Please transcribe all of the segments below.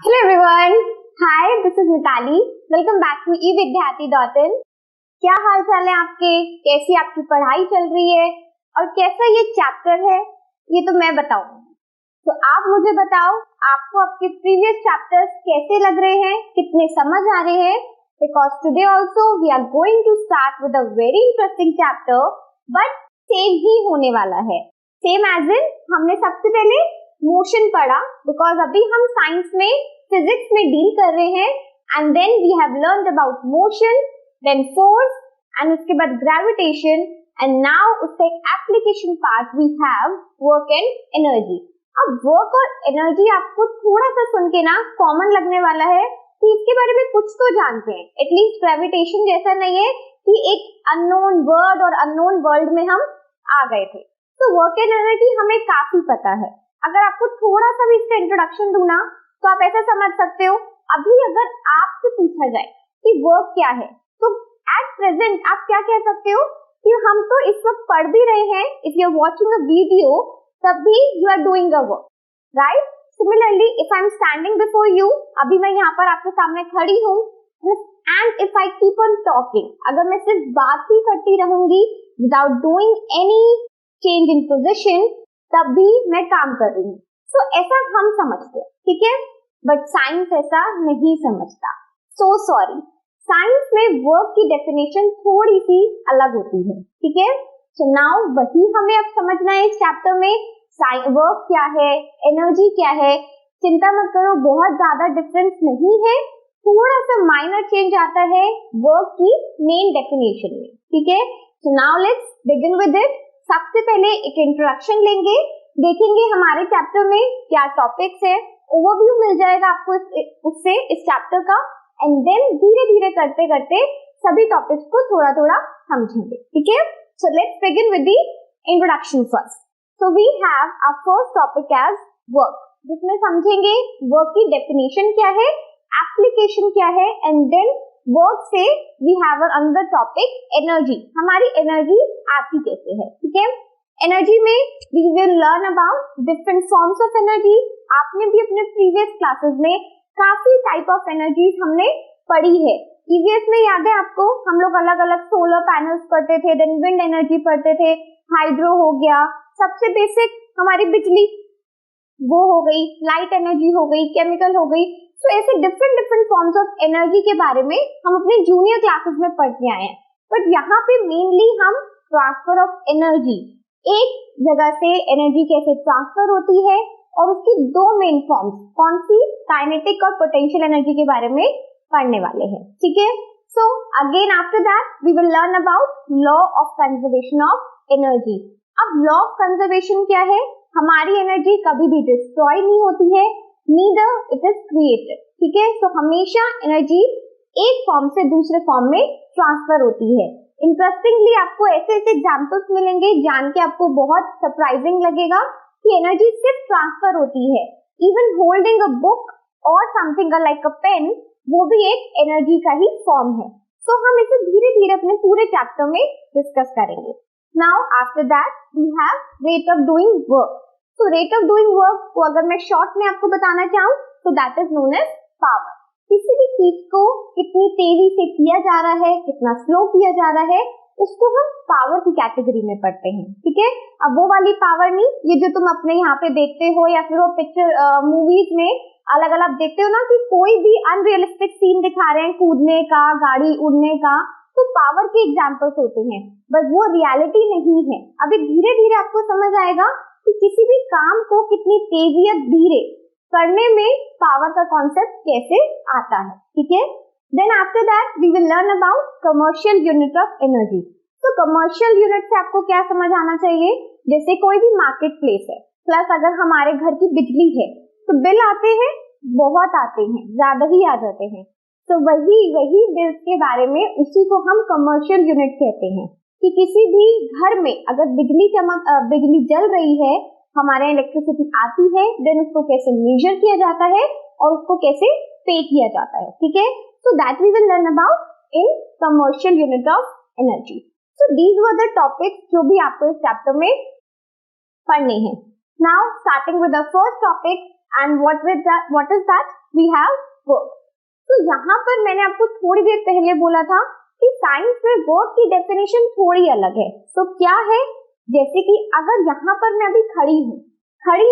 Hello everyone. Hi, this is Mitali. Welcome back to evidyarthi.in. क्या हाल चाल है आपके? कैसी आपकी पढ़ाई चल रही है और कैसा ये चैप्टर है ये तो मैं बताऊंगी. तो आप मुझे बताओ आपको आपके प्रीवियस चैप्टर्स कैसे लग रहे हैं, कितने समझ आ रहे हैं. Because today also we are going to start with a very interesting chapter, but same ही होने वाला है. सेम एज इन हमने सबसे पहले मोशन पढ़ा, बिकॉज अभी हम साइंस में फिजिक्स में डील कर रहे हैं, and then we have learned about motion, then force, and उसके बाद ग्रेविटेशन, एंड नाउ उसका एक application part we have work and energy. अब वर्क और एनर्जी आपको थोड़ा सा सुन के ना कॉमन लगने वाला है कि इसके बारे में कुछ तो जानते हैं. एटलीस्ट ग्रेविटेशन जैसा नहीं है कि एक अननोन वर्ड और अननोन वर्ल्ड में हम आ गए थे. तो वर्क एंड एनर्जी हमें काफी पता है. अगर आपको थोड़ा सा भी इसका इंट्रोडक्शन दूं ना तो आप ऐसा समझ सकते हो. अभी अगर आपसे पूछा जाए कि वर्क क्या है तो एट प्रेजेंट आप क्या कह सकते हो कि हम तो इस वक्त पढ़ भी रहे हैं. If you are watching a video तब भी you are doing a work, right? Similarly if I am standing before you, अभी मैं यहाँ पर आपके सामने खड़ी हूँ, and if I keep on talking, अगर मैं सिर्फ बात ही करती रहूंगी without doing any change in position, तब भी मैं काम कर रही हूँ. तो ऐसा हम समझते हैं, ठीक है? बट साइंस ऐसा नहीं समझता. सो सॉरी, साइंस में वर्क की डेफिनेशन थोड़ी सी अलग होती है, ठीक है? सो नाउ वही हमें अब समझना है इस चैप्टर में. वर्क क्या है, एनर्जी क्या है. चिंता मत करो, बहुत ज्यादा डिफरेंस नहीं है, थोड़ा सा माइनर चेंज आता है वर्क की मेन डेफिनेशन में, ठीक है? So now let's begin with it. सबसे पहले एक इंट्रोडक्शन लेंगे, देखेंगे हमारे चैप्टर में क्या टॉपिक्स है, ओवरव्यू मिल जाएगा आपको उससे इस चैप्टर का, एंड देन धीरे धीरे करते करते सभी टॉपिक्स को थोड़ा थोड़ा समझेंगे, ठीक है? So let's begin with the introduction first. So we have our first topic as work, जिसमें समझेंगे वर्क की डेफिनेशन क्या है, एप्लीकेशन क्या है, एंड देन वर्क से we have another topic energy. हमारी एनर्जी आती कैसे है, ठीक है? एनर्जी में we will learn about different forms of energy. आपने भी अपने प्रीवियस क्लासेस में काफी टाइप ऑफ एनर्जीज हमने पढ़ी है. ईवीएस में याद है आपको, हम लोग अलग अलग सोलर पैनल्स पढ़ते थे, देन विंड एनर्जी पढ़ते थे, हाइड्रो हो गया, सबसे बेसिक हमारी बिजली वो हो गई, लाइट एनर्जी हो गई, केमिकल हो गई. तो ऐसे डिफरेंट फॉर्म्स ऑफ एनर्जी के बारे में हम अपने जूनियर क्लासेस में पढ़ के आए हैं. बट यहाँ पे मेनली हम ट्रांसफर ऑफ एनर्जी, एक जगह से एनर्जी कैसे ट्रांसफर होती है और उसकी दो मेन फॉर्म्स कौन सी, काइनेटिक और पोटेंशियल एनर्जी के बारे में पढ़ने वाले हैं, ठीक है? So again after that we will learn about law of conservation of energy. अब लॉ ऑफ कंजर्वेशन क्या है? हमारी एनर्जी कभी भी डिस्ट्रॉय नहीं होती है, नीदर इट इज क्रिएटेड, ठीक है? तो हमेशा एनर्जी एक फॉर्म से दूसरे फॉर्म में ट्रांसफर होती है. इंटरेस्टिंगली आपको ऐसे ऐसे एग्जाम्पल्स मिलेंगे, जान के आपको बहुत सरप्राइजिंग लगेगा कि एनर्जी सिर्फ ट्रांसफर होती है. इवन होल्डिंग अ बुक और समथिंग लाइक अ पेन, वो भी एक एनर्जी का ही फॉर्म है. तो हम इसे धीरे धीरे अपने पूरे चैप्टर में डिस्कस करेंगे. Now after that we have rate of doing work. तो रेट ऑफ डूइंग वर्क को अगर मैं शॉर्ट में आपको बताना चाहूँ तो that is known as power. किसी भी चीज को कितनी तेजी से किया जा रहा है, कितना स्लो किया जा रहा है, उसको हम पावर की कैटेगरी में पढ़ते हैं, ठीक है? अब वो वाली पावर नहीं, ये जो तुम अपने यहाँ पे देखते हो या फिर वो पिक्चर मूवीज में अलग अलग देखते हो ना कि कोई भी अनरियलिस्टिक सीन दिखा रहे हैं, कूदने का, गाड़ी उड़ने का, तो पावर के एग्जाम्पल्स होते हैं, बट वो रियलिटी नहीं है. अभी धीरे धीरे आपको समझ आएगा कि किसी भी काम को कितनी तेजी या धीरे करने में पावर का कॉन्सेप्ट कैसे आता है, ठीक है? Then after that we will learn about commercial unit of energy. तो कमर्शियल यूनिट से आपको क्या समझ आना चाहिए? जैसे कोई भी मार्केट प्लेस है, प्लस अगर हमारे घर की बिजली है तो बिल आते हैं, बहुत आते हैं, ज्यादा ही आ जाते हैं. तो वही बिल्स के बारे में, उसी को हम कमर्शियल यूनिट कहते हैं. कि किसी भी घर में अगर बिजली जल रही है, हमारे इलेक्ट्रिसिटी आती है, देन उसको कैसे मेजर किया जाता है और उसको कैसे पे किया जाता है, ठीक है? So that we will learn about in commercial unit of energy. So these were the topics जो भी आपको इस चैप्टर में पढ़ने हैं. Now starting with the first topic, and what is that, we have work. तो यहाँ पर मैंने आपको थोड़ी देर पहले बोला था कि साइंस में वर्क की डेफिनेशन थोड़ी अलग है। तो क्या है, जैसे कि अगर यहाँ पर मैं अभी खड़ी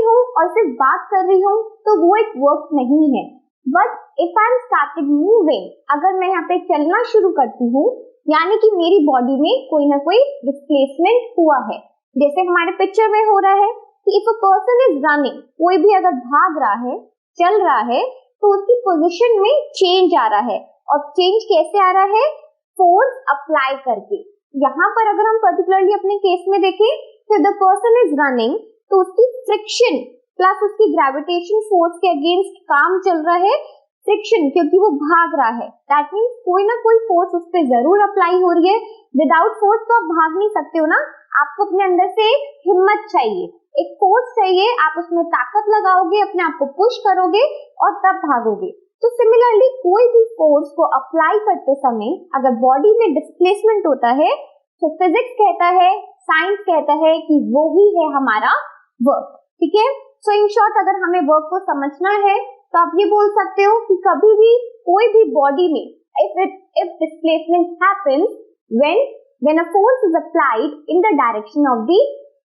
हूँ और सिर्फ बात कर रही हूँ तो वो एक वर्क नहीं है। But if I M started moving, अगर मैं यहाँ पे चलना शुरू करती हूँ, यानी कि मेरी बॉडी में कोई ना कोई डिस्प्लेसमेंट हुआ है। जैसे हमारे पिक्चर में हो रहा है कि if a person is running, कोई भी अगर भाग रहा है, चल रहा है, तो उसकी पोजीशन में चेंज आ रहा है। और चेंज कैसे आ रहा है, फोर्स अप्लाई करके। यहाँ पर अगर हम पर्टिकुलरली अपने केस में देखें तो द पर्सन इज रनिंग, तो उसकी फ्रिक्शन प्लस उसकी ग्रेविटेशन फोर्स के अगेंस्ट काम चल रहा है, फ्रिक्शन, क्योंकि वो भाग रहा है। दैट मीन्स कोई ना कोई फोर्स उस पर जरूर अप्लाई हो रही है। विदाउट फोर्स तो आप भाग नहीं सकते हो ना, आपको अपने अंदर से एक हिम्मत चाहिए, एक फोर्स चाहिए, आप उसमें ताकत लगाओगे, अपने आप को पुश करोगे और तब भागोगे। तो सिमिलरली कोई भी फोर्स को अप्लाई करते समय अगर बॉडी में डिस्प्लेसमेंट होता है तो फिजिक्स कहता है, साइंस कहता है कि वो ही है हमारा वर्क। ठीक है, सो इन शॉर्ट अगर हमें वर्क को समझना है तो आप ये बोल सकते हो कि कभी भी कोई भी बॉडी में if displacement happens when a force is applied in the direction of the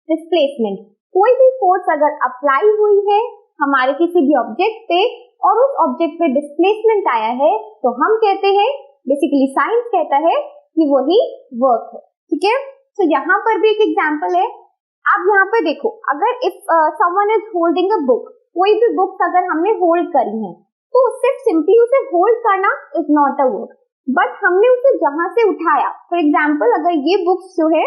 displacement, कोई भी फोर्स अगर अप्लाई हुई है हमारे किसी भी ऑब्जेक्ट पे और उस ऑब्जेक्ट पे डिस्प्लेसमेंट आया है तो हम कहते हैं, बेसिकली साइंस कहता है कि वही वर्क है। ठीक है, तो यहाँ पर भी एक एग्जांपल है। आप यहाँ पे देखो, अगर if someone is holding a book, कोई भी बुक्स अगर हमने होल्ड करी है तो सिर्फ सिंपली उसे होल्ड करना is not a work, but हमने उसे जहां से उठाया, फॉर एग्जाम्पल अगर ये बुक्स जो है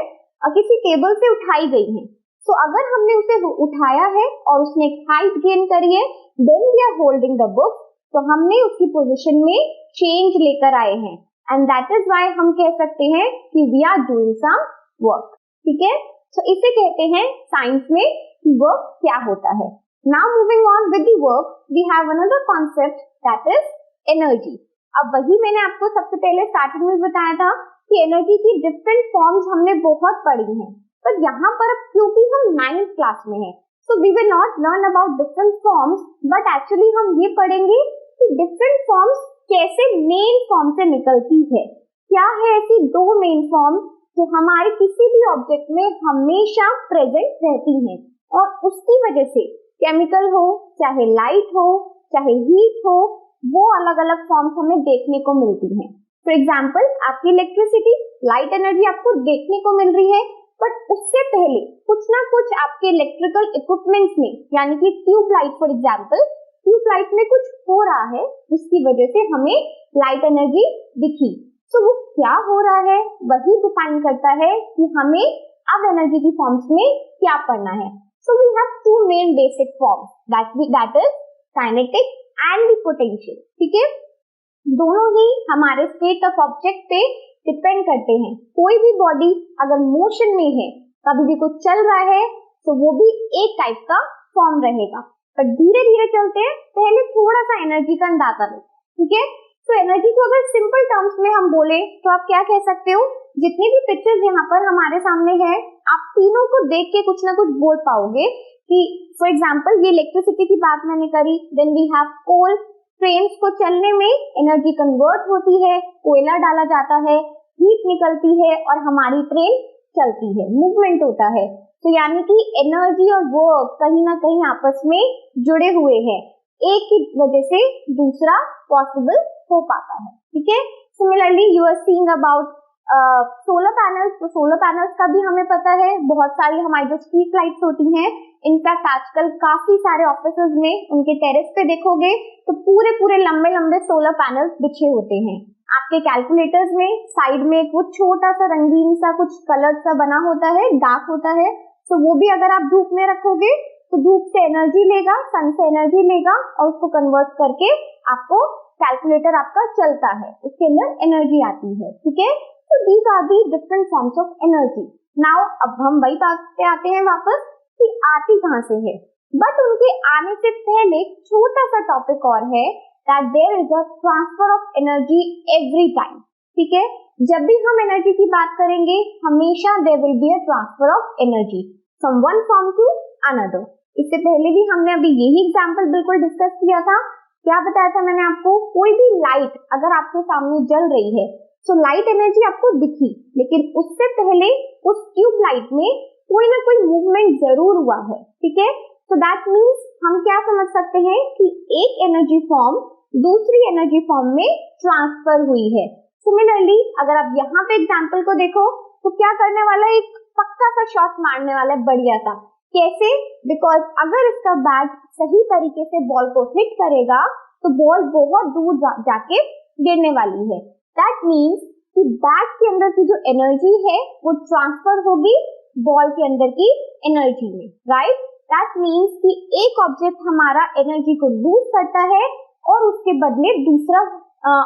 किसी टेबल से उठाई गई है, तो अगर हमने उसे उठाया है और उसने हाइट गेन करी है, then we are holding the book, तो हमने उसकी पोजीशन में चेंज लेकर आए हैं, एंड दैट इज व्हाई हम कह सकते हैं कि we are doing some work. ठीक है, तो इसे कहते हैं साइंस में वर्क क्या होता है। Now moving on with the work, we have another concept that is energy. अब वही मैंने आपको सबसे पहले स्टार्टिंग में बताया था कि एनर्जी की डिफरेंट फॉर्म्स हमने बहुत पढ़ी हैं, पर यहाँ पर क्योंकि हम 9th क्लास में हैं, so we will not learn about different forms, but actually हम ये पढ़ेंगे कि different forms कैसे मेन फॉर्म से निकलती है। क्या है ऐसी दो मेन फॉर्म जो हमारे किसी भी ऑब्जेक्ट में हमेशा प्रेजेंट रहती हैं और उसकी वजह से केमिकल हो, चाहे लाइट हो, चाहे हीट हो, वो अलग अलग फॉर्म्स हमें देखने को मिलती हैं। फॉर एग्जाम्पल आपकी इलेक्ट्रिसिटी, लाइट एनर्जी आपको देखने को मिल रही है, बट उससे पहले कुछ ना कुछ आपके इलेक्ट्रिकल इक्विपमेंट्स में, यानी कि ट्यूबलाइट फॉर एग्जाम्पल, ट्यूबलाइट में कुछ हो रहा है जिसकी वजह से हमें लाइट एनर्जी दिखी। तो वो क्या हो रहा है वही डिफाइन करता है कि हमें अब एनर्जी की फॉर्म्स में क्या पढ़ना है। So we have two main basic forms, that is kinetic and potential. ठीक है, दोनों ही हमारे स्टेट ऑफ ऑब्जेक्ट पे डिपेंड करते हैं। कोई भी बॉडी अगर मोशन में है, कभी भी कुछ चल रहा है, तो वो भी एक टाइप का फॉर्म रहेगा, पर धीरे धीरे चलते हैं। पहले थोड़ा सा एनर्जी का अंदाजा लो। ठीक है, तो एनर्जी को अगर सिंपल टर्म्स में हम बोले तो आप क्या कह सकते हो, जितनी भी पिक्चर्स यहाँ पर हमारे सामने है, आप तीनों को देख के कुछ ना कुछ बोल पाओगे कि फॉर एग्जाम्पल ये इलेक्ट्रिसिटी की बात मैंने करी, then we have coal, trains को चलने में एनर्जी कन्वर्ट होती है, कोयला डाला जाता है, हीट निकलती है और हमारी ट्रेन चलती है, मूवमेंट होता है। तो यानी कि एनर्जी और वर्क कहीं ना कहीं आपस में जुड़े हुए हैं, एक की वजह से दूसरा पॉसिबल हो पाता है। ठीक है, similarly you are seeing about solar panels. तो सोलर पैनल्स का भी हमें पता है, बहुत सारी हमारी जो स्ट्रीट लाइट्स होती हैं, इनफैक्ट आजकल काफी सारे ऑफिसेज में उनके टेरेस पे देखोगे तो पूरे पूरे लंबे लंबे सोलर पैनल्स बिछे होते हैं। आपके कैलकुलेटर्स में साइड में कुछ छोटा सा रंगीन सा कुछ कलर सा बना होता है, डार्क होता है, तो वो भी अगर आप धूप में रखोगे तो धूप से एनर्जी लेगा, सन से एनर्जी लेगा और उसको कन्वर्ट करके आपको कैलकुलेटर आपका चलता है, उसके अंदर एनर्जी आती है। ठीक है, तो these are the different forms of energy. Now अब हम वही बात पे आते हैं वापस कि आती कहाँ से है, बट उनके आने से पहले छोटा सा टॉपिक और है, that there is a transfer of energy every time. ठीक है, जब भी हम एनर्जी की बात करेंगे हमेशा there will be a transfer of energy from one form to another. इससे पहले भी हमने अभी यही एग्जांपल बिल्कुल डिस्कस किया था। क्या बताया था मैंने आपको, कोई भी लाइट अगर आपके सामने जल रही है तो लाइट एनर्जी आपको दिखी, लेकिन उससे पहले उस ट्यूब लाइट में कोई ना कोई मूवमेंट जरूर हुआ है, ठीक है। सो दैट मीन्स हम क्या समझ सकते हैं कि एक एनर्जी फॉर्म दूसरी एनर्जी फॉर्म में ट्रांसफर हुई है। सिमिलरली अगर आप यहाँ पे एग्जांपल को देखो तो क्या करने वाला है, एक पक्का सा शॉट मारने वाला है, बढ़िया सा। कैसे? बिकॉज अगर इसका बैट सही तरीके से बॉल को हिट करेगा तो बॉल बहुत दूर जाके गिरने वाली है। दैट मीन्स कि बैट के अंदर की जो एनर्जी है वो ट्रांसफर होगी बॉल के अंदर की एनर्जी में, राइट। दैट मीन्स कि एक ऑब्जेक्ट हमारा एनर्जी को लूज करता है और उसके बदले दूसरा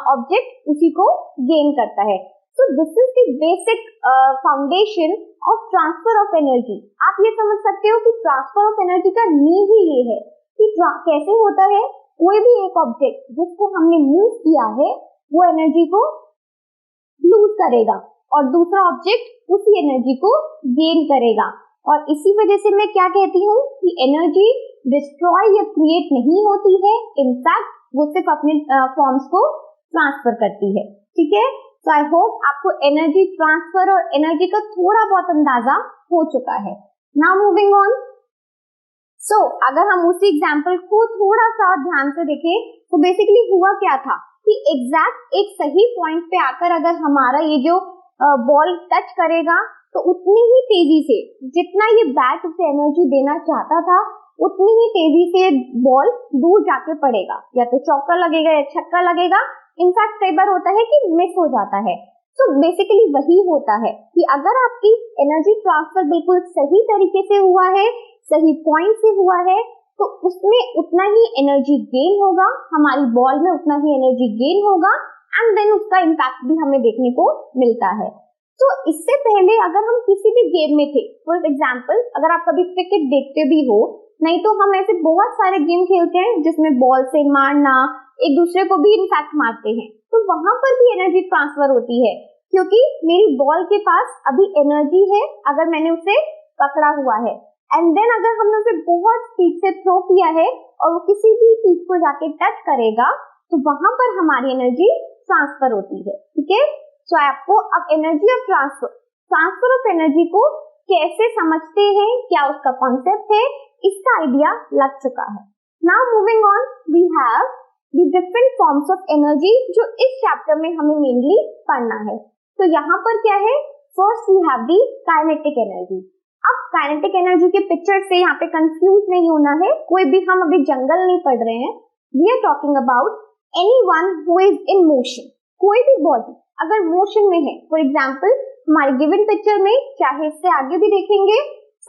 ऑब्जेक्ट उसी को गेन करता है। So this is the basic foundation of transfer of energy. आप ये समझ सकते हो कि ट्रांसफर ऑफ एनर्जी का नींव ही ये है कि कैसे होता है, कोई भी एक ऑब्जेक्ट जिसको हमने मूव किया है वो एनर्जी को लूज करेगा और दूसरा ऑब्जेक्ट उसी एनर्जी को गेन करेगा। और इसी वजह से मैं क्या कहती हूँ कि एनर्जी डिस्ट्रॉय या क्रिएट नहीं होती है, इनफैक्ट वो सिर्फ अपने फॉर्म्स को ट्रांसफर करती है, ठीक है। सो आई होप आपको एनर्जी ट्रांसफर और एनर्जी का थोड़ा बहुत अंदाजा हो चुका है। Now moving on. सो अगर हम उसी एग्जांपल को थोड़ा सा ध्यान से देखें तो बेसिकली हुआ क्या था कि एग्जैक्ट एक सही पॉइंट पे आकर अगर हमारा ये जो बॉल टच करेगा तो उतनी ही तेजी से जितना ये बैट उसे एनर्जी देना चाहता था उतनी ही तेजी से बॉल दूर जाके पड़ेगा, या तो चौका लगेगा या छक्का लगेगा। इनफैक्ट कई बार होता है कि मिस हो जाता है। तो बेसिकली वही होता है कि अगर आपकी एनर्जी ट्रांसफर बिल्कुल सही तरीके से हुआ है, सही पॉइंट से हुआ है, तो उसमें उतना ही एनर्जी गेन होगा, हमारी बॉल में उतना ही एनर्जी गेन होगा एंड देन उसका इम्पैक्ट भी हमें देखने को मिलता है। तो इससे पहले अगर हम किसी भी गेम में थे, फॉर एग्जांपल अगर आप कभी क्रिकेट देखते भी हो, नहीं तो हम ऐसे बहुत सारे गेम खेलते हैं जिसमें बॉल से मारना, एक दूसरे को भी इनफैक्ट मारते हैं, तो वहां पर भी एनर्जी ट्रांसफर होती है क्योंकि मेरी बॉल के पास अभी एनर्जी है अगर मैंने उसे पकड़ा हुआ है, एंड देन अगर हमने उसे बहुत स्पीड से थ्रो किया है और वो किसी भी चीज को जाके टच करेगा तो वहां पर हमारी एनर्जी ट्रांसफर होती है, ठीक है। सो आपको अब energy of transfer of energy को कैसे समझते हैं, क्या उसका कॉन्सेप्ट है, इसका आइडिया लग चुका है। Now moving on, we have the different forms of energy जो इस चैप्टर में हमें मेनली पढ़ना है। तो यहाँ पर क्या है, first we have the kinetic energy. अब काइनेटिक एनर्जी के पिक्चर से यहाँ पे कंफ्यूज नहीं होना है, कोई भी हम अभी जंगल नहीं पढ़ रहे हैं। We are talking about anyone who is in motion. कोई भी बॉडी अगर मोशन में है, फॉर एग्जाम्पल हमारे गिवन पिक्चर में, चाहे इससे आगे भी देखेंगे,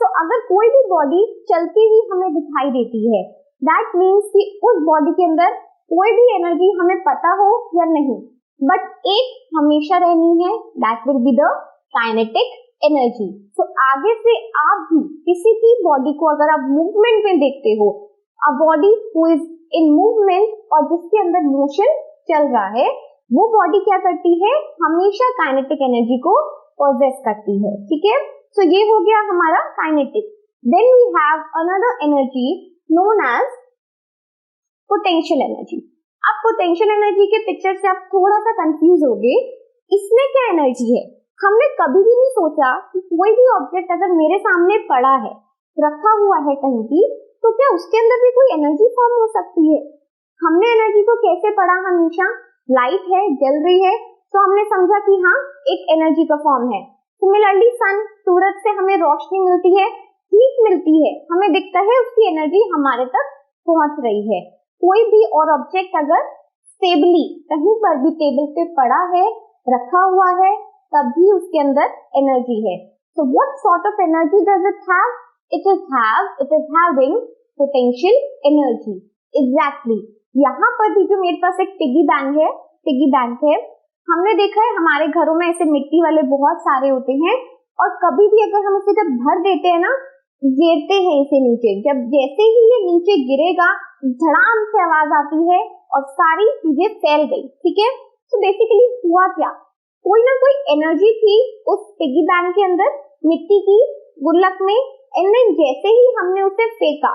तो अगर कोई भी बॉडी चलती हुई हमें दिखाई देती है, दैट मीन्स कि उस बॉडी के अंदर कोई भी एनर्जी हमें पता हो या नहीं, बट एक हमेशा रहनी है, that will be the kinetic energy. तो आगे से आप भी किसी भी बॉडी को अगर आप मूवमेंट में देखते हो, a body who is in movement और जिसके अंदर मोशन चल रहा है, वो बॉडी क्या करती है, हमेशा काइनेटिक एनर्जी को पोजेस करती है, ठीक है। सो ये हो गया हमारा kinetic. Then we have another energy known as potential energy. अब पोटेंशियल एनर्जी के पिक्चर से आप थोड़ा सा कंफ्यूज हो गए, इसमें क्या एनर्जी है। हमने कभी भी नहीं सोचा कि कोई भी ऑब्जेक्ट अगर मेरे सामने पड़ा है, रखा हुआ है कहीं भी, तो क्या उसके अंदर भी कोई एनर्जी फॉर्म हो सकती है। हमने एनर्जी को कैसे पढ़ा, हमेशा लाइट है, जल रही है, तो हमने समझा कि हाँ एक एनर्जी का फॉर्म है। सिमिलरली सन, सूरज से हमें रोशनी मिलती है, हीट मिलती है, हमें दिखता है उसकी एनर्जी हमारे तक पहुंच रही है। कोई भी और ऑब्जेक्ट अगर स्टेबली कहीं पर भी टेबल पे पड़ा है, रखा हुआ है, तब भी उसके अंदर एनर्जी है। So what sort of energy does it have? It is having potential energy. Exactly. यहाँ पर भी जो मेरे पास एक पिगी बैंक है, हमने देखा है हमारे घरों में ऐसे मिट्टी वाले बहुत सारे होते हैं, और कभी भी अगर हम इसे जब भर देते हैं ना, गिरते हैं इसे नीचे, जब जैसे ही ये नीचे गिरेगा धड़ाम से आवाज आती है और सारी चीजें फैल गई, ठीक है। तो बेसिकली हुआ क्या, कोई ना कोई एनर्जी थी उस पिगी बैंक के अंदर, मिट्टी की गुल्लक में, एंड देन जैसे ही हमने उसे फेंका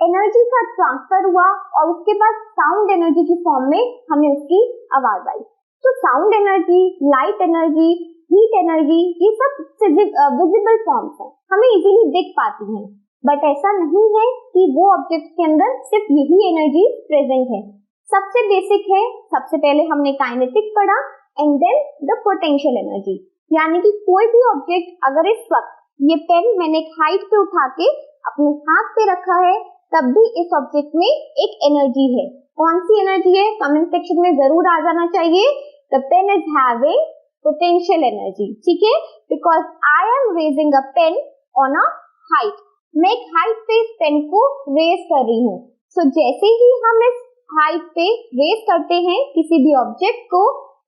एनर्जी का ट्रांसफर हुआ और उसके बाद साउंड एनर्जी की फॉर्म में हमें उसकी आवाज आई। तो sound energy, light energy, heat energy, ये सब विजिबल फॉर्म्स हैं, हमें इजीली दिख पाती हैं। बट ऐसा नहीं है कि वो ऑब्जेक्ट के अंदर सिर्फ यही एनर्जी प्रेजेंट है। सबसे बेसिक है, सबसे पहले हमने काइनेटिक पढ़ा and then the potential energy. यानी कि कोई भी ऑब्जेक्ट अगर इस वक्त ये पेन मैंने एक हाइट पे उठा के अपने हाथ पे रखा है, तब भी इस ऑब्जेक्ट में एक एनर्जी है। कौन सी एनर्जी है? कमेंट सेक्शन में जरूर आ जाना चाहिए। The pen is having potential energy, ठीक है, because I am raising a pen on a height. मैं एक हाइट पे इस पेन को रेज कर रही हूँ। सो जैसे ही हम इस हाइट पे रेज करते हैं किसी भी ऑब्जेक्ट को,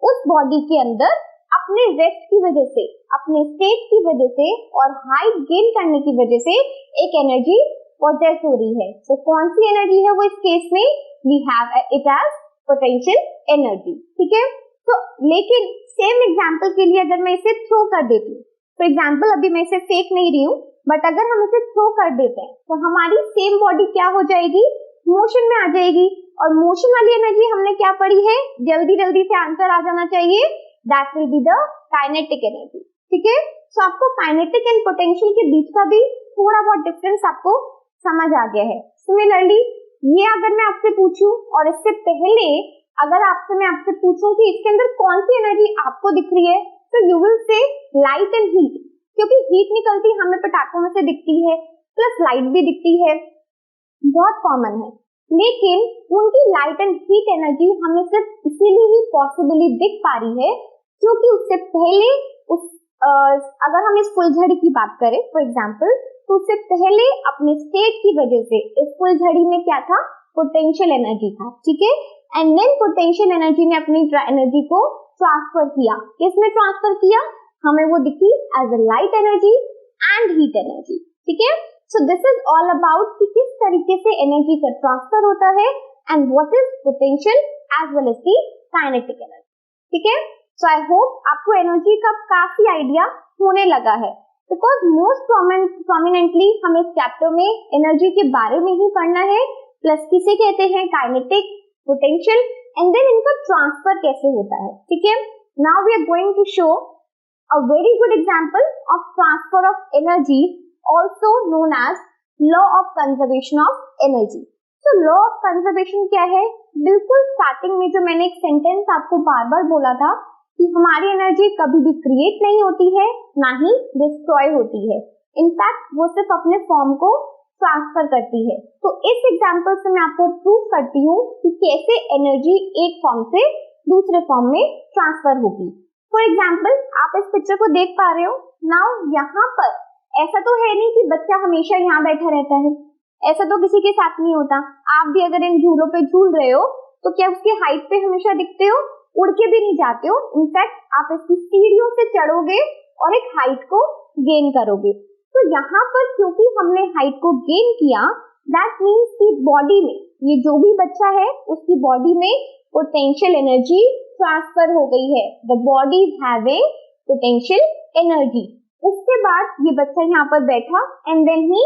उस बॉडी के अंदर अपने रेस्ट की वजह से, अपने स्टेट की वजह से और हाइट गेन करने की वजह से एक एनर्जी पोजेस हो रही है। तो कौन सी एनर्जी है वो इस केस में? We have it as potential energy, ठीक है। तो लेकिन सेम एग्जांपल के लिए अगर मैं इसे थ्रो कर देती हूँ, तो एग्जांपल अभी मैं इसे फेंक नहीं रही हूँ, बट अगर हम इसे थ्रो कर देते हैं तो हमारी सेम बॉडी क्या हो जाएगी? मोशन में आ जाएगी। और मोशन वाली एनर्जी हमने क्या पढ़ी है? जल्दी जल्दी से आंसर आ जाना चाहिए। That will be the kinetic energy, ठीक है। सो आपको काइनेटिक एंड पोटेंशियल के बीच का भी थोड़ा बहुत डिफरेंस आपको समझ आ गया है। सिमिलरली ये अगर मैं आपसे पूछूं और इससे पहले अगर मैं आपसे पूछूं कि इसके अंदर कौन सी एनर्जी आपको दिख रही है, तो you will say light and heat, क्योंकि हीट निकलती हमें पटाखों में से दिखती है, प्लस लाइट भी दिखती है, बहुत कॉमन है। लेकिन उनकी लाइट एंड हीट एनर्जी हमें सिर्फ इसीलिए ही पॉसिबली दिख पा रही है क्योंकि उससे पहले अगर हम इस फुलझड़ी की बात करें फॉर एग्जांपल, तो उससे पहले अपने स्टेट की वजह से इस फुलझड़ी में क्या था? पोटेंशियल एनर्जी था, ठीक है। एंड देन पोटेंशियल एनर्जी ने अपनी एनर्जी को ट्रांसफर किया। किसमें ट्रांसफर किया? हमें वो दिखी as a light energy and heat energy, ठीक है। So this is all about कि किस तरीके से एनर्जी का ट्रांसफर होता है and what is potential as well as the kinetic energy, ठीक है। सो आई होप आपको एनर्जी का काफी आइडिया होने लगा है, बिकॉज मोस्ट प्रोमिनेंटली हमें इस चैप्टर में एनर्जी के बारे में ही पढ़ना है, प्लस किसे कहते हैं? काइनेटिक, पोटेंशियल, एंड देन इनका ट्रांसफर कैसे होता है, ठीक है। Now we are going to show a very good example of transfer of energy, also known as law of conservation of energy. So law of conservation क्या है? बिल्कुल starting में जो मैंने एक सेंटेंस आपको बार बार बोला था कि हमारी एनर्जी कभी भी क्रिएट नहीं होती है, ना ही डिस्ट्रॉय होती है। इनफैक्ट वो सिर्फ अपने फॉर्म को ट्रांसफर करती है। तो इस एग्जांपल से मैं आपको प्रूव करती हूँ कि कैसे एनर्जी एक फॉर्म से दूसरे फॉर्म में ट्रांसफर होगी। फॉर एग्जाम्पल आप इस पिक्चर को देख पा रहे हो। नाउ यहाँ पर ऐसा तो है नहीं कि बच्चा हमेशा यहाँ बैठा रहता है, ऐसा तो किसी के साथ नहीं होता। आप भी अगर इन झूलों पे झूल रहे हो तो क्या उसकी हाइट पे हमेशा दिखते हो? उड़ के भी नहीं जाते हो। इनफैक्ट आप इसकी सीढ़ियों से चढ़ोगे और एक हाइट को गेन करोगे। तो यहाँ पर क्योंकि हमने हाइट को गेन किया, दैट मीन्स कि बॉडी में ये जो भी बच्चा है उसकी बॉडी में पोटेंशियल एनर्जी ट्रांसफर हो गई है। The body is having potential energy. उसके बाद ये बच्चा यहाँ पर बैठा and then he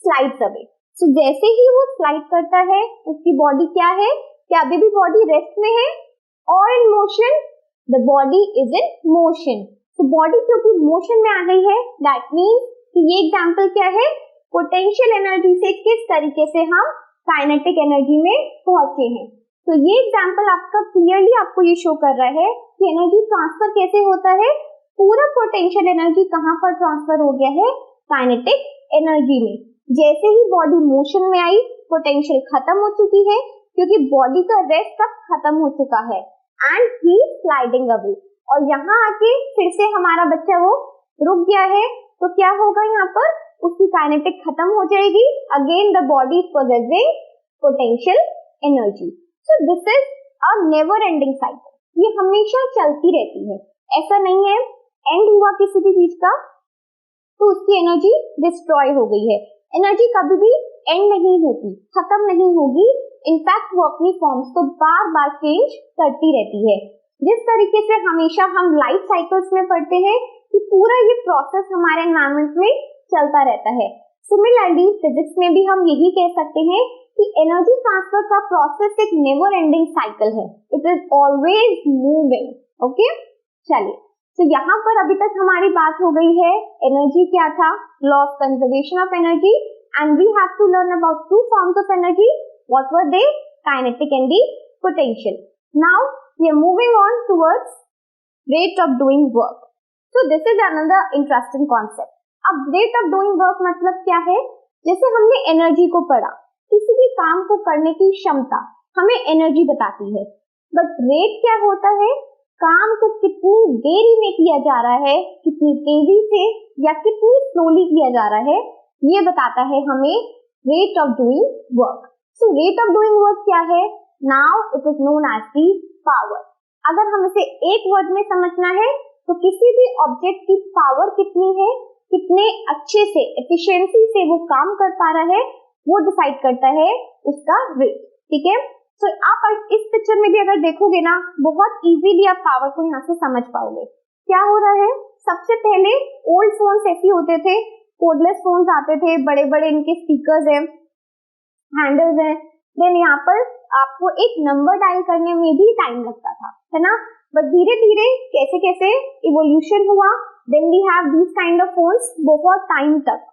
slides away. So जैसे ही वो स्लाइड करता है उसकी बॉडी क्या है? क्या अभी भी बॉडी रेस्ट में है और in motion? The body is in motion. तो बॉडी क्योंकि मोशन में आ गई है, दैट मीन्स कि ये एग्जाम्पल क्या है? पोटेंशियल एनर्जी से किस तरीके से हम काइनेटिक एनर्जी में पहुंचे हैं। तो ये एग्जाम्पल आपका क्लियरली आपको ये शो कर रहा है कि एनर्जी ट्रांसफर कैसे होता है। पूरा पोटेंशियल एनर्जी कहाँ पर ट्रांसफर हो गया है? काइनेटिक एनर्जी में। जैसे ही बॉडी मोशन में आई पोटेंशियल खत्म हो चुकी है क्योंकि बॉडी का रेस्ट अब खत्म हो चुका है एंड ही स्लाइडिंग अवे। और यहाँ आके फिर से हमारा बच्चा वो रुक गया है, तो क्या होगा यहाँ पर? उसकी काइनेटिक खत्म हो जाएगी। Again the body is possessing potential energy. So this is a never ending cycle. ये हमेशा चलती रहती है, ऐसा नहीं है एंड हुआ किसी भी चीज का तो उसकी एनर्जी डिस्ट्रॉय हो गई है। एनर्जी कभी भी एंड नहीं होती, खत्म नहीं होगी। इनफैक्ट वो अपनी फॉर्म्स को बार बार चेंज करती रहती है। जिस तरीके से हमेशा हम लाइफ साइकिल्स में पढ़ते हैं कि पूरा ये प्रोसेस हमारे एनवायरमेंट में चलता रहता है, सिमिलरली फिजिक्स में भी हम यही कह सकते हैं कि एनर्जी ट्रांसफर का प्रोसेस एक नेवर एंडिंग साइकिल है, it is always moving. Okay, चलिए, तो यहाँ पर अभी तक हमारी बात हो गई है एनर्जी क्या था, law of conservation of energy, and we have to learn about two forms of energy, what were they, kinetic and the potential. Now we are moving on towards rate of doing work. So this is another interesting concept. अब rate of doing work मतलब क्या है, जैसे हमने energy को पढ़ा, किसी भी काम को करने की क्षमता हमें एनर्जी बताती है, बट रेट क्या होता है, काम को कितनी देरी में किया जा रहा है, कितनी तेजी से या कितनी स्लोली किया जा रहा है, ये बताता है हमें rate of doing work. So rate of doing work क्या है, now it is known as the power. अगर हम इसे एक वर्ड में समझना है तो किसी भी ऑब्जेक्ट की पावर कितनी है, कितने अच्छे से एफिशिएंसी से वो काम कर पा रहा है, वो डिसाइड करता है उसका रेट। ठीक है, तो आप इस पिक्चर में भी अगर देखोगे ना, बहुत इजीली आप पावर को यहाँ से समझ पाओगे। क्या हो रहा है, सबसे पहले ओल्ड फोन्स ऐसे होते थे, कोडलेस फोन्स आते थे, बड़े बड़े इनके स्पीकर्स हैं, हैंडल्स हैं, देन यहाँ पर आपको एक नंबर डायल करने में भी टाइम लगता था, है ना, बट धीरे धीरे कैसे कैसे इवोल्यूशन हुआ, then we have this kind of phones, बहुत टाइम तक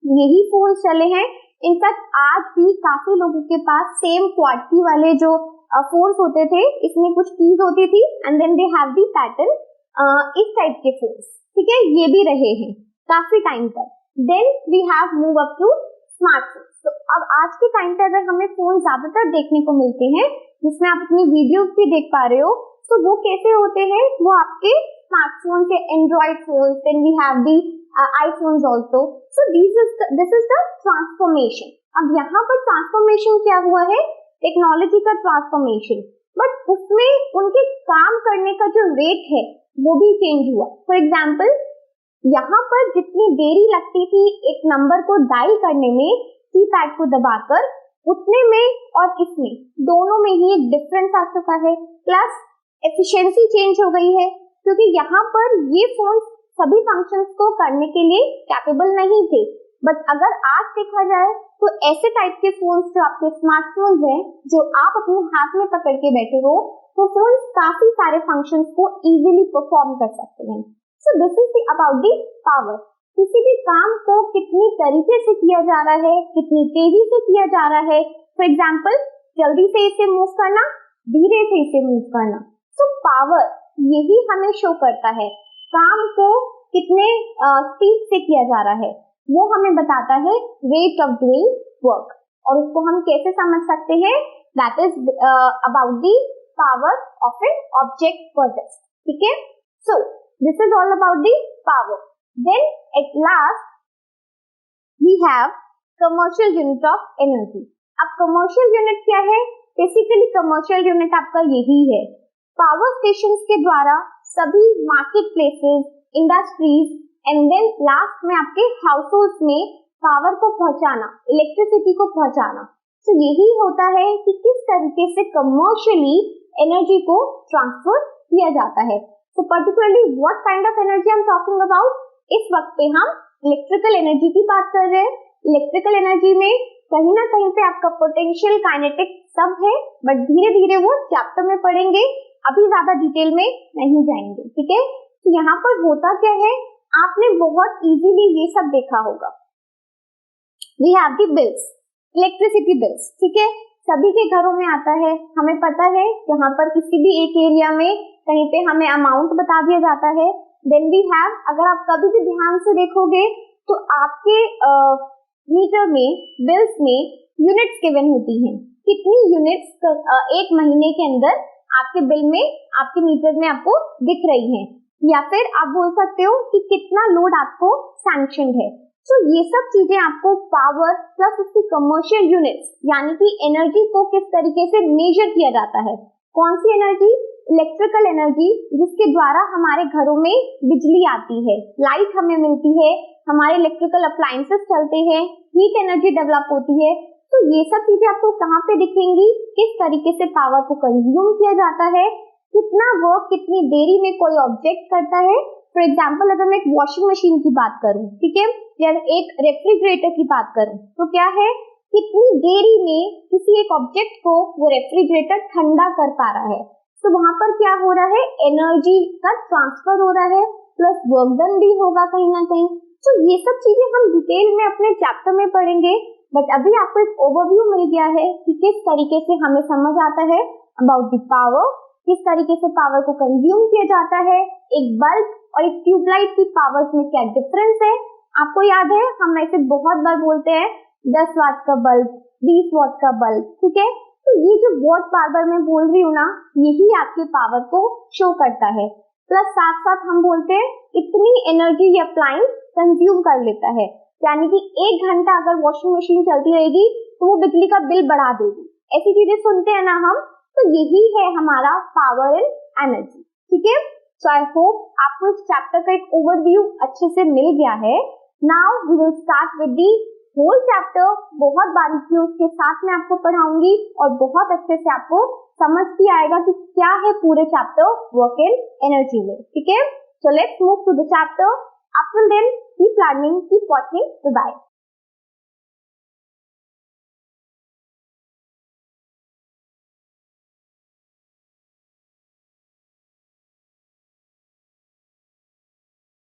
यही फोन्स चले हैं। इनफैक्ट आज भी काफी लोगों के पास सेम क्वाड की वाले जो फोन्स होते थे, इसमें कुछ कीज होती थी and then they have the pattern, इस टाइप के फोन्स, ठीक है, ये भी रहे हैं काफी टाइम तक। Then we have move up to smartphone. तो अब आज के टाइम पे अगर हमें फोन ज्यादातर देखने को मिलते हैं, जिसमें आप अपनी वीडियोस भी देख पा रहे हो, तो वो कैसे होते हैं, वो आपके स्मार्टफोन के Android phone, then we have the iPhones also. So this is the transformation. अब यहाँ पर ट्रांसफॉर्मेशन क्या हुआ है, टेक्नोलॉजी का ट्रांसफॉर्मेशन, बट उसमें उनके काम करने का जो रेट है वो भी चेंज हुआ। फॉर एग्जाम्पल, यहाँ पर जितनी देरी लगती थी एक नंबर को डायल करने में कीपैड को दबाकर, उतने में और इसमें दोनों में ही एक डिफरेंस आ चुका है, प्लस एफिशिएंसी चेंज हो गई है, क्योंकि यहाँ पर ये फोन सभी फंक्शंस को करने के लिए कैपेबल नहीं थे। बट अगर आज देखा जाए तो ऐसे टाइप के फोन्स जो आपके स्मार्टफोन्स हैं, जो आप अपने हाथ में पकड़ के बैठे हो, वो फोन काफी सारे फंक्शंस को इजीली परफॉर्म कर सकते हैं। सो this is about the power. किसी भी काम को कितनी तरीके से किया जा रहा है, कितनी तेजी से किया जा रहा है। फॉर एग्जाम्पल, जल्दी से इसे मूव करना, धीरे से इसे मूव करना। सो पावर यही हमें शो करता है, काम को कितने स्पीड से किया जा रहा है, वो हमें बताता है रेट ऑफ डूइंग वर्क। और उसको हम कैसे समझ सकते हैं, that is about the power of an object possessed. ठीक है, so this is all about the power. Then at last we have commercial unit of energy. अब commercial unit क्या है, बेसिकली commercial unit आपका यही है, पावर स्टेशंस के द्वारा सभी market places, industries and then last में आपके हाउस होल्ड्स में पावर को पहुंचाना, इलेक्ट्रिसिटी को पहुंचाना। तो यही होता है कि किस तरीके से कमर्शियली एनर्जी को ट्रांसफर किया जाता है। So particularly what kind of energy I'm talking about? इस वक्त पे हम इलेक्ट्रिकल एनर्जी की बात कर रहे हैं। इलेक्ट्रिकल एनर्जी में कहीं ना कहीं पे आपका पोटेंशियल, काइनेटिक सब है, बट धीरे धीरे वो चैप्टर में पढ़ेंगे, अभी ज्यादा डिटेल में नहीं जाएंगे। ठीक है, तो यहाँ पर होता क्या है, आपने बहुत इजीली ये सब देखा होगा। We have the bills, electricity bills, ठीक है, सभी के घरों में आता है। हमें पता है यहाँ पर किसी भी एक एरिया में कहीं पे हमें अमाउंट बता दिया जाता है। देन वी हैव, अगर आप कभी भी ध्यान से देखोगे तो आपके मीटर में, बिल्स में यूनिट्स गिवन होती हैं, कितनी यूनिट्स एक महीने के अंदर आपके बिल में, आपके मीटर में आपको दिख रही हैं, या फिर आप बोल सकते हो कि कितना लोड आपको सैंक्शनड है। तो ये सब चीजें आपको पावर प्लस उसकी कमर्शियल यूनिट्स, यानी कि एनर्जी को किस तरीके से मेजर किया जाता है, कौन सी एनर्जी, इलेक्ट्रिकल एनर्जी, जिसके द्वारा हमारे घरों में बिजली आती है, लाइट हमें मिलती है, हमारे इलेक्ट्रिकल अप्लायंसेस चलते हैं, हीट एनर्जी डेवलप होती है। तो ये सब चीजें आपको कहाँ पे दिखेंगी, किस तरीके से पावर को कंज्यूम किया जाता है, कितना वर्क कितनी देरी में कोई ऑब्जेक्ट करता है। फॉर एग्जाम्पल, अगर मैं एक वॉशिंग मशीन की बात करूं, ठीक है, या एक रेफ्रिजरेटर की बात करूं, तो क्या है, कितनी देरी में किसी एक ऑब्जेक्ट को वो रेफ्रिजरेटर ठंडा कर पा रहा है। तो वहां पर क्या हो रहा है, एनर्जी का ट्रांसफर हो रहा है, प्लस वर्क डन भी होगा कहीं ना कहीं। तो ये सब चीजें हम डिटेल में अपने चैप्टर में पढ़ेंगे, बट अभी आपको एक ओवरव्यू मिल गया है कि किस तरीके से हमें समझ आता है अबाउट द पावर, किस तरीके से पावर को कंज्यूम किया जाता है, एक बल्ब और एक ट्यूबलाइट की पावर्स में क्या डिफरेंस है। आपको याद है हम ऐसे बहुत बार बोलते हैं 10 वाट का बल्ब, 20 वाट का बल्ब, ठीक है। तो ये जो वाट बार बार मैं बोल रही हूँ ना, यही आपके पावर को शो करता है। प्लस साथ साथ हम बोलते हैं इतनी एनर्जी ये अप्लायंस कंज्यूम कर लेता है, यानी कि 1 घंटा अगर वॉशिंग मशीन चलती रहेगी तो वो बिजली का बिल बढ़ा देगी। ऐसी चीजें सुनते हैं ना हम, तो यही है हमारा पावर एंड एनर्जी, ठीक है। सो आई होप आपको इस चैप्टर का एक ओवरव्यू अच्छे से मिल गया है। Now we will start with the whole chapter. बहुत बारीकियों के साथ मैं आपको पढ़ाऊंगी और बहुत अच्छे से आपको समझ भी आएगा कि क्या है पूरे चैप्टर वर्क एंड एनर्जी में, ठीक है। So let's move to the chapter. Until then, keep learning, keep watching. Goodbye.